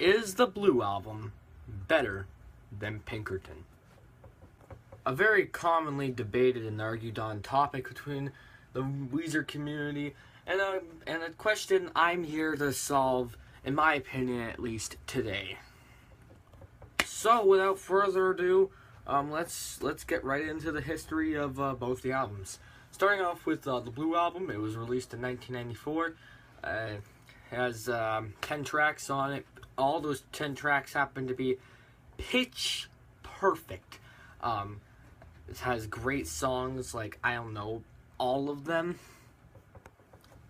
Is the Blue Album better than Pinkerton? A very commonly debated and argued on topic between the Weezer community, and a question I'm here to solve, in my opinion at least, today. So without further ado, let's get right into the history of both the albums. Starting off with the Blue Album, it was released in 1994. Has 10 tracks on it. All those 10 tracks happen to be pitch perfect. It has great songs, like, I don't know, all of them.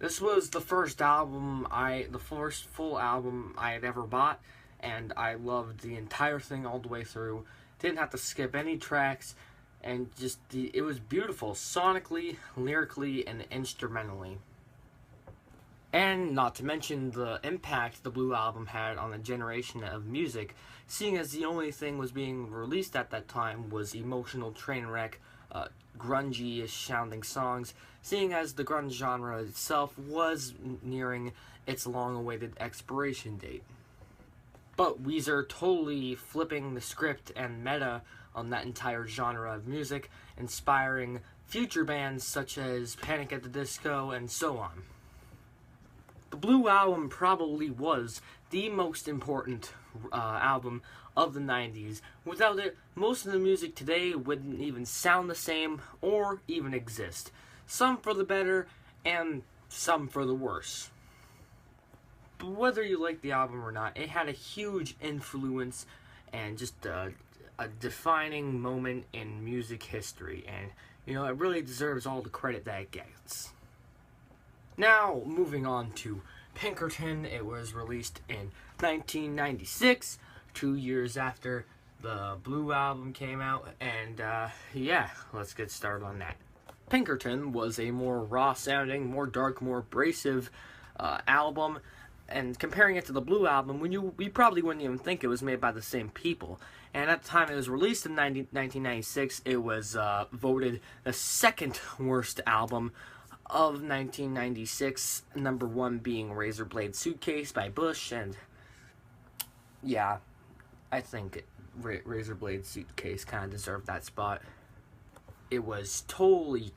This was the first full album I had ever bought, and I loved the entire thing all the way through. Didn't have to skip any tracks, and it was beautiful, sonically, lyrically, and instrumentally. And not to mention the impact the Blue Album had on a generation of music, seeing as the only thing was being released at that time was emotional train wreck, grungy-ish sounding songs, seeing as the grunge genre itself was nearing its long-awaited expiration date. But Weezer totally flipping the script and meta on that entire genre of music, inspiring future bands such as Panic at the Disco and so on. The Blue Album probably was the most important album of the 90s. Without it, most of the music today wouldn't even sound the same or even exist. Some for the better and some for the worse. But whether you like the album or not, it had a huge influence and just a defining moment in music history. And, it really deserves all the credit that it gets. Now, moving on to Pinkerton, it was released in 1996, 2 years after the Blue Album came out, and yeah, let's get started on that. Pinkerton was a more raw-sounding, more dark, more abrasive album, and comparing it to the Blue Album, we probably wouldn't even think it was made by the same people. And at the time it was released in 1996, it was voted the second worst album of 1996, number one being Razor Blade Suitcase by Bush, and yeah, I think Razor Blade Suitcase kind of deserved that spot. It was totally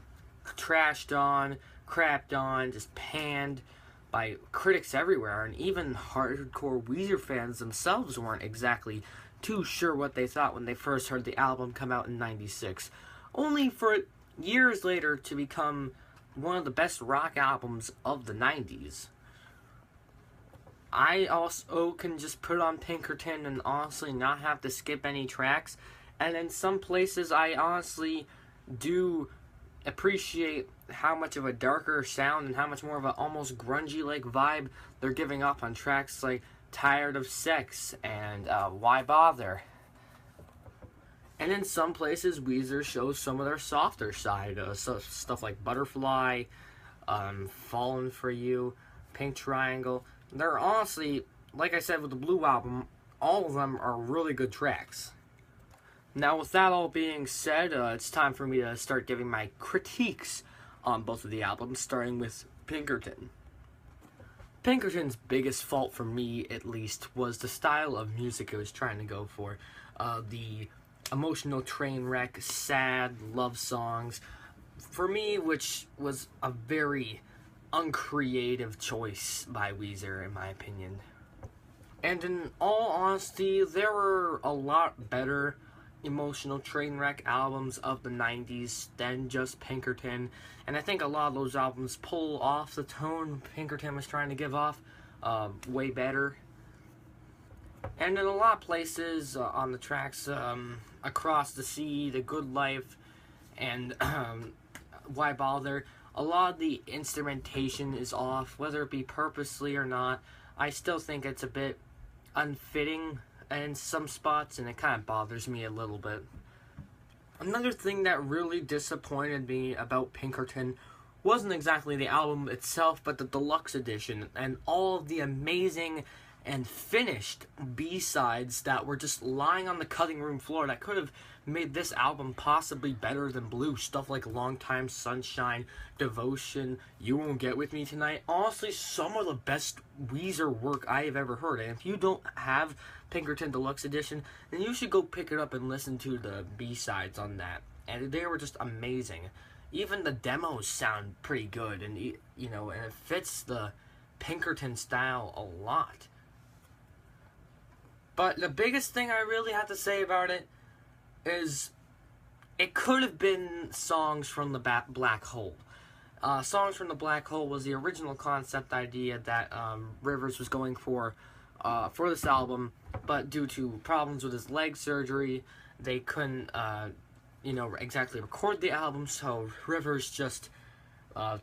trashed on, crapped on, just panned by critics everywhere, and even hardcore Weezer fans themselves weren't exactly too sure what they thought when they first heard the album come out in 96, only for years later to become one of the best rock albums of the 90s. I also can just put on Pinkerton and honestly not have to skip any tracks, and in some places I honestly do appreciate how much of a darker sound and how much more of a almost grungy-like vibe they're giving up on tracks like Tired of Sex and Why Bother. And in some places, Weezer shows some of their softer side, stuff like Butterfly, Fallen for You, Pink Triangle. They're honestly, like I said with the Blue Album, all of them are really good tracks. Now with that all being said, it's time for me to start giving my critiques on both of the albums, starting with Pinkerton. Pinkerton's biggest fault for me, at least, was the style of music it was trying to go for. The emotional train wreck, sad love songs, for me, which was a very uncreative choice by Weezer, in my opinion. And in all honesty, there were a lot better emotional train wreck albums of the 90s than just Pinkerton, and I think a lot of those albums pull off the tone Pinkerton was trying to give off way better. And in a lot of places on the tracks, Across the Sea, The Good Life, and Why Bother, a lot of the instrumentation is off, whether it be purposely or not. I still think it's a bit unfitting in some spots, and it kind of bothers me a little bit. Another thing that really disappointed me about Pinkerton wasn't exactly the album itself, but the deluxe edition, and all of the amazing and finished B-sides that were just lying on the cutting room floor that could have made this album possibly better than Blue. Stuff like Long Time Sunshine, Devotion, You Won't Get With Me Tonight. Honestly, some of the best Weezer work I have ever heard. And if you don't have Pinkerton Deluxe Edition, then you should go pick it up and listen to the B-sides on that. And they were just amazing. Even the demos sound pretty good, and you know, and it fits the Pinkerton style a lot. But the biggest thing I really have to say about it is it could have been Songs from the Black Hole. Songs from the Black Hole was the original concept idea that Rivers was going for this album, but due to problems with his leg surgery, they couldn't, exactly record the album, so Rivers just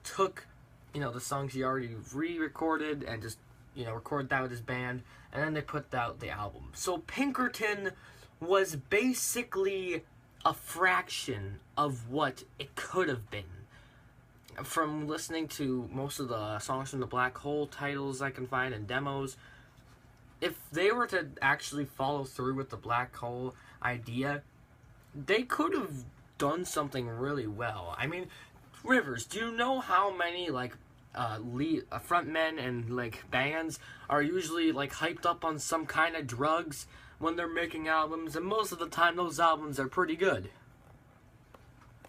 took, the songs he already re-recorded and just, recorded that with his band, and then they put out the album. So Pinkerton was basically a fraction of what it could have been. From listening to most of the Songs from the Black Hole titles I can find and demos, if they were to actually follow through with the Black Hole idea, they could have done something really well. I mean, Rivers, do you know how many, frontmen and, bands are usually, hyped up on some kind of drugs when they're making albums? And most of the time, those albums are pretty good.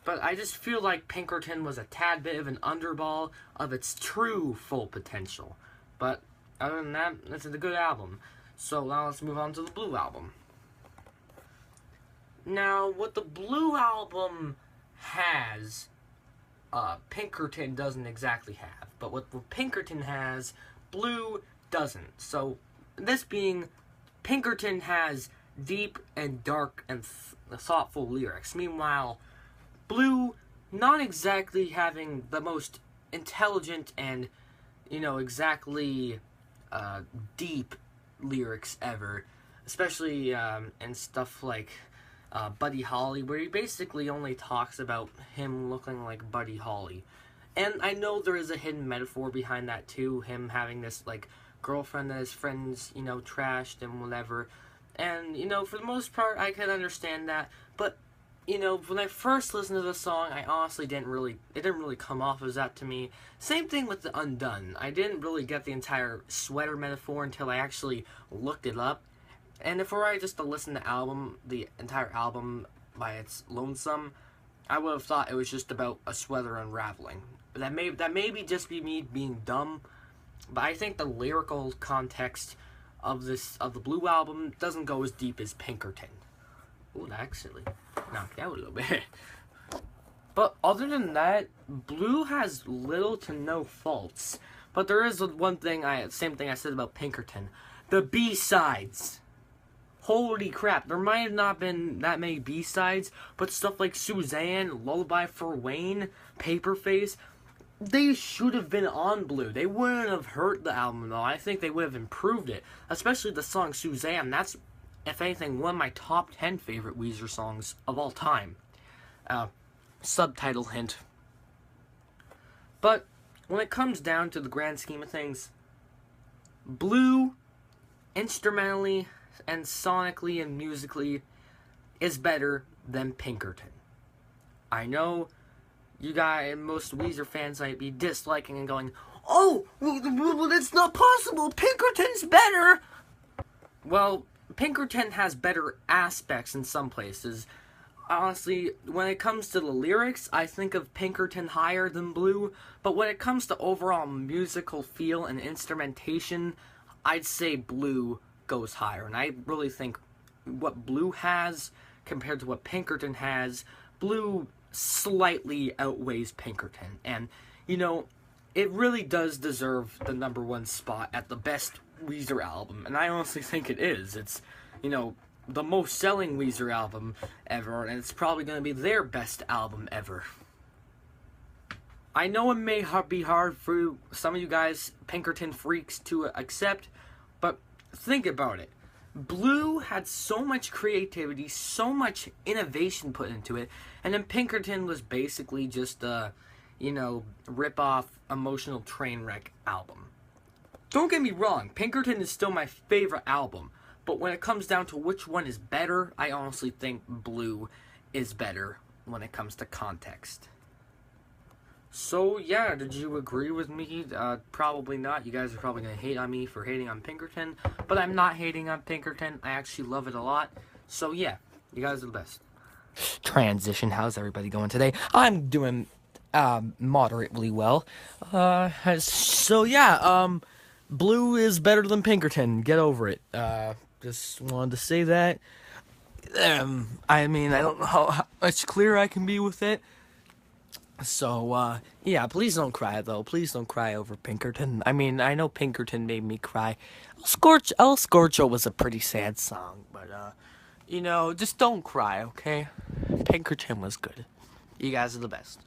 But I just feel like Pinkerton was a tad bit of an underball of its true full potential. But other than that, it's a good album. So now let's move on to the Blue album. Now, what the Blue album has, Pinkerton doesn't exactly have. But what Pinkerton has, Blue doesn't. So, this being, Pinkerton has deep and dark and thoughtful lyrics. Meanwhile, Blue, not exactly having the most intelligent and, exactly deep lyrics ever. Especially in stuff like Buddy Holly, where he basically only talks about him looking like Buddy Holly. And I know there is a hidden metaphor behind that too, him having this, girlfriend that his friends, trashed and whatever. And, for the most part, I can understand that. But, when I first listened to the song, I honestly it didn't really come off as that to me. Same thing with the Undone. I didn't really get the entire sweater metaphor until I actually looked it up. And if I just to listen to the entire album by its lonesome, I would have thought it was just about a sweater unraveling. That may just be me being dumb, but I think the lyrical context of the Blue album doesn't go as deep as Pinkerton. Ooh, that actually knocked out a little bit. But other than that, Blue has little to no faults. But there is one thing, same thing I said about Pinkerton. The B-sides. Holy crap, there might have not been that many B-sides, but stuff like Suzanne, Lullaby for Wayne, Paperface, they should have been on Blue. They wouldn't have hurt the album, though. I think they would have improved it. Especially the song Suzanne. That's, if anything, one of my top 10 favorite Weezer songs of all time. Subtitle hint. But when it comes down to the grand scheme of things, Blue, instrumentally and sonically and musically, is better than Pinkerton. I know you guys, most Weezer fans might be disliking and going, "Oh, well, that's not possible, Pinkerton's better!" Well, Pinkerton has better aspects in some places. Honestly, when it comes to the lyrics, I think of Pinkerton higher than Blue, but when it comes to overall musical feel and instrumentation, I'd say Blue goes higher. And I really think what Blue has compared to what Pinkerton has, Blue slightly outweighs Pinkerton. And, it really does deserve the #1 spot at the best Weezer album. And I honestly think it is. It's, the most selling Weezer album ever, and it's probably going to be their best album ever. I know it may be hard for some of you guys, Pinkerton freaks, to accept, but think about it. Blue had so much creativity, so much innovation put into it, and then Pinkerton was basically just a, rip-off, emotional train wreck album. Don't get me wrong, Pinkerton is still my favorite album, but when it comes down to which one is better, I honestly think Blue is better when it comes to context. So yeah, did you agree with me? Probably not. You guys are probably going to hate on me for hating on Pinkerton, but I'm not hating on Pinkerton. I actually love it a lot. So yeah, you guys are the best. Transition. How's everybody going today? I'm doing moderately well. So yeah, Blue is better than Pinkerton. Get over it. Just wanted to say that. I mean, I don't know how much clearer I can be with it. So, yeah, please don't cry, though. Please don't cry over Pinkerton. I mean, I know Pinkerton made me cry. El Scorcho was a pretty sad song, but, you know, just don't cry, okay? Pinkerton was good. You guys are the best.